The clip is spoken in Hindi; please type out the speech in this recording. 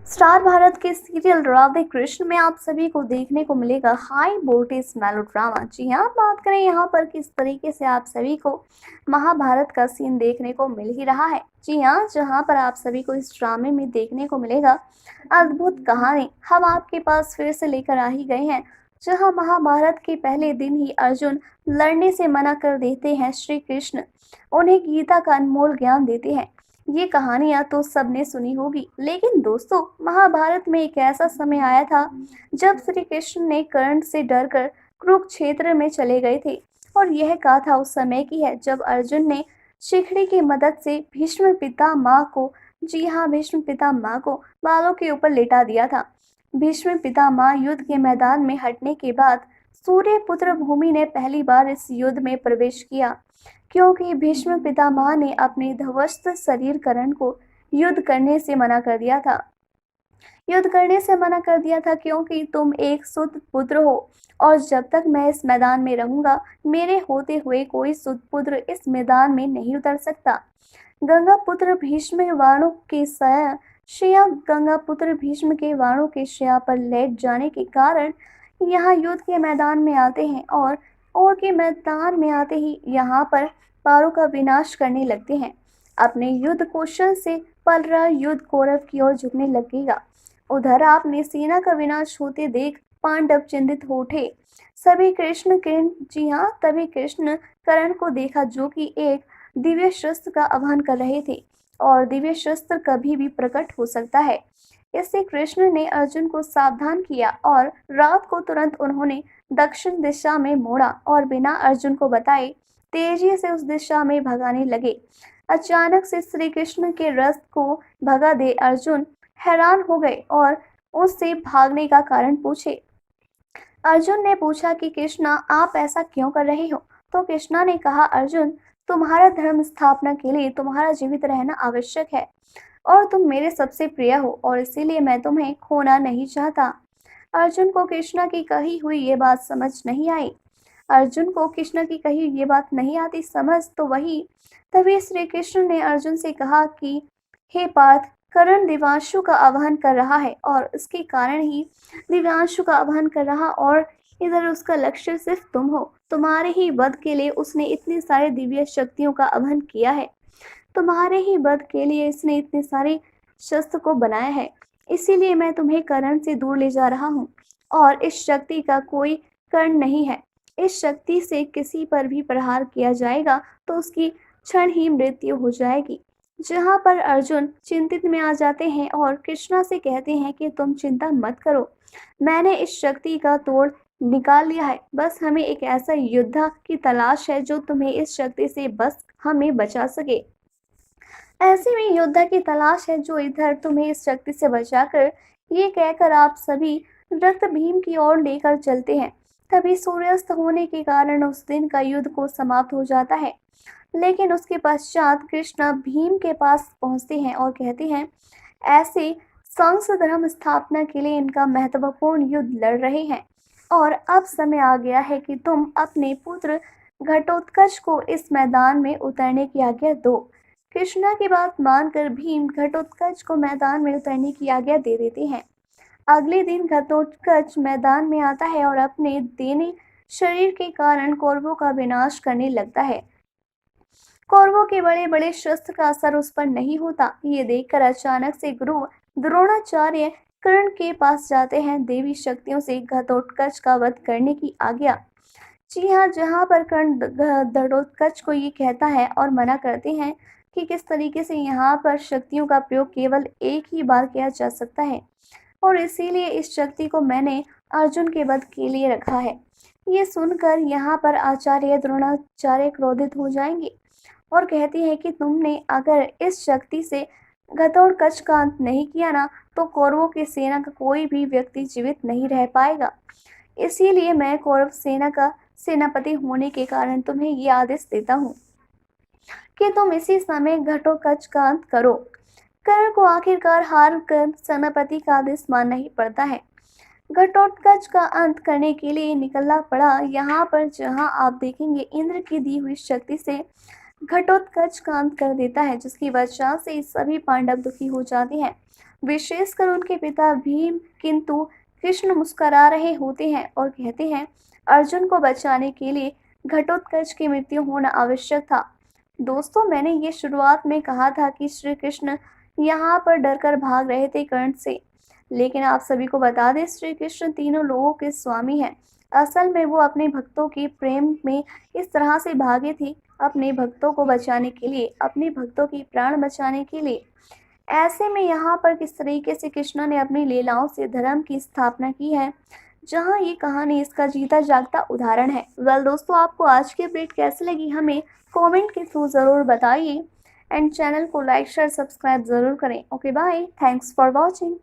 स्टार भारत के सीरियल राधे कृष्ण में आप सभी को देखने को मिलेगा हाई वोल्टेज मेलोड्रामा। जी हाँ, बात करें यहाँ पर किस तरीके से आप सभी को महाभारत का सीन देखने को मिल ही रहा है। जी हाँ, जहाँ पर आप सभी को इस ड्रामे में देखने को मिलेगा अद्भुत कहानी हम आपके पास फिर से लेकर आ ही गए हैं। जहाँ महाभारत के पहले दिन ही अर्जुन लड़ने से मना कर देते हैं श्री कृष्ण, उन्हें गीता का अनमोल ज्ञान देते हैं। ये कहानियां तो सबने सुनी होगी, लेकिन दोस्तों महाभारत में एक ऐसा समय आया था जब श्री कृष्ण ने कर्ण से डरकर कुरुक्षेत्र में चले गए थे। और यह गाथा उस समय की है जब अर्जुन ने शिखड़ी की मदद से भीष्म पितामह को, जी हाँ भीष्म पितामह को बालों के ऊपर लेटा दिया था। भीष्म पितामह युद्ध के मैदान में हटने के बाद सूर्य पुत्र भूमि ने पहली बार इस युद्ध में प्रवेश किया, क्योंकि भीष्म पितामह ने अपने ध्वस्त शरीर कर्ण को युद्ध करने से मना कर दिया था। क्योंकि तुम एक सुत पुत्र हो और जब तक मैं इस मैदान में रहूंगा मेरे होते हुए कोई सुत पुत्र इस मैदान में नहीं उतर सकता। गंगा पुत्र भीष्म वाणों के शया गंगा पुत्र भीष्म के वाणों के शया पर लेट जाने के कारण यहाँ युद्ध के मैदान में आते हैं और के मैदान में आते ही यहाँ पर पारों का विनाश करने लगते हैं। अपने युद्ध कौशल से पल रहा युद्ध कौरव की ओर झुकने लगेगा। उधर आपने सेना का विनाश होते देख पांडव चिंतित हो उठे। तभी कृष्ण कर्ण को देखा जो कि एक दिव्य शस्त्र का आह्वान कर रहे थे, और दिव्य शस्त्र कभी भी प्रकट हो सकता है। इससे कृष्ण ने अर्जुन को सावधान किया और रात को तुरंत उन्होंने दक्षिण दिशा में मोड़ा और बिना अर्जुन को बताए तेजी से उस दिशा में भगाने लगे। अचानक से श्री कृष्ण के रथ को भगा दे अर्जुन हैरान हो गए और उससे भागने का कारण पूछे। अर्जुन ने पूछा कि कृष्णा आप ऐसा क्यों कर रहे हो? तो कृष्णा ने कहा, अर्जुन तुम्हारा धर्म स्थापना के लिए तुम्हारा जीवित रहना आवश्यक है और तुम मेरे सबसे प्रिय हो और इसीलिए मैं तुम्हें खोना नहीं चाहता। अर्जुन को कृष्णा की कही हुई ये बात समझ नहीं आई। अर्जुन को कृष्ण की कही ये बात नहीं आती समझ तो वही तभी श्री कृष्ण ने अर्जुन से कहा कि हे पार्थ, कर्ण दिव्यांशु का आह्वान कर रहा है और इसके कारण ही दिव्यांशु का आह्वान कर रहा, और इधर उसका लक्ष्य सिर्फ तुम हो। तुम्हारे ही वध के लिए उसने इतनी सारी दिव्य शक्तियों का आह्वान किया है। तुम्हारे ही वध के लिए इसने इतने सारे शस्त्र को बनाया है। इसीलिए मैं तुम्हें कर्ण से दूर ले जा रहा हूँ और इस शक्ति का कोई कर्ण नहीं है। इस शक्ति से किसी पर भी प्रहार किया जाएगा तो उसकी क्षण ही मृत्यु हो जाएगी। जहाँ पर अर्जुन चिंतित में आ जाते हैं और कृष्णा से कहते हैं कि तुम चिंता मत करो, मैंने इस शक्ति का तोड़ निकाल लिया है। बस हमें एक ऐसा योद्धा की तलाश है जो तुम्हें इस शक्ति से बस हमें बचा सके। ऐसे में योद्धा की तलाश है जो इधर तुम्हें इस शक्ति से बचाकर, ये कहकर आप सभी रक्त भीम की ओर लेकर चलते हैं। तभी सूर्यास्त होने के कारण उस दिन का युद्ध को समाप्त हो जाता है। लेकिन उसके पश्चात कृष्णा भीम के पास पहुंचते हैं और कहते हैं, ऐसे सांस धर्म स्थापना के लिए इनका महत्वपूर्ण युद्ध लड़ रहे हैं और अब समय आ गया है कि तुम अपने पुत्र घटोत्कच को इस मैदान में उतरने की आज्ञा दो। कृष्णा की बात मानकर भीम घटोत्कच को मैदान में उतरने की आज्ञा दे देते हैं। अगले दिन घटोत्कच मैदान में आता है और अपने देने शरीर के कारण कौरवों का विनाश करने लगता है। कौरवों के बड़े बड़े शस्त्र का असर उस पर नहीं होता। ये देखकर अचानक से गुरु द्रोणाचार्य कर्ण के पास जाते हैं देवी शक्तियों से घटोत्कच का वध करने की आज्ञा। जी हाँ, जहाँ पर कर्ण घटोत्कच को ये कहता है और मना करते हैं कि किस तरीके से यहाँ पर शक्तियों का प्रयोग केवल एक ही बार किया जा सकता है और इसीलिए इस शक्ति को मैंने अर्जुन के वध के लिए रखा है। ये सुनकर यहाँ पर आचार्य द्रोणाचार्य क्रोधित हो जाएंगे और कहती है कि तुमने अगर इस शक्ति से घटोत्कच का अंत नहीं किया ना तो कौरवों की सेना का कोई भी व्यक्ति जीवित नहीं रह पाएगा। इसीलिए मैं कौरव सेना का सेनापति होने के कारण तुम्हें ये आदेश देता हूँ कि तुम इसी समय घटोत्कच का अंत करो। कर्ण को आखिरकार हार कर सेनापति का आदेश मानना ही पड़ता है। घटोत्कच का अंत करने के लिए निकलना पड़ा। यहाँ पर जहाँ आप देखेंगे इंद्र की दी हुई शक्ति से घटोत्कच का अंत कर देता है, जिसकी वजह से सभी पांडव दुखी हो जाते हैं, विशेषकर उनके पिता भीम। किंतु कृष्ण मुस्कुरा रहे होते हैं और कहते हैं, अर्जुन को बचाने के लिए घटोत्कच की मृत्यु होना आवश्यक था। दोस्तों, मैंने ये शुरुआत में कहा था कि श्री कृष्ण यहाँ पर डरकर भाग रहे थे कर्ण से, लेकिन आप सभी को बता दें, श्री कृष्ण तीनों लोगों के स्वामी हैं। असल में वो अपने भक्तों के प्रेम में इस तरह से भागे थे, अपने भक्तों को बचाने के लिए, अपने भक्तों की प्राण बचाने के लिए। ऐसे में यहाँ पर किस तरीके से कृष्ण ने अपनी लीलाओं से धर्म की स्थापना की है, जहाँ ये कहानी इसका जीता जागता उदाहरण है। वेल दोस्तों, आपको आज की अपडेट कैसी लगी हमें कमेंट के थ्रू ज़रूर बताइए, एंड चैनल को लाइक शेयर सब्सक्राइब ज़रूर करें। Okay bye, thanks for watching.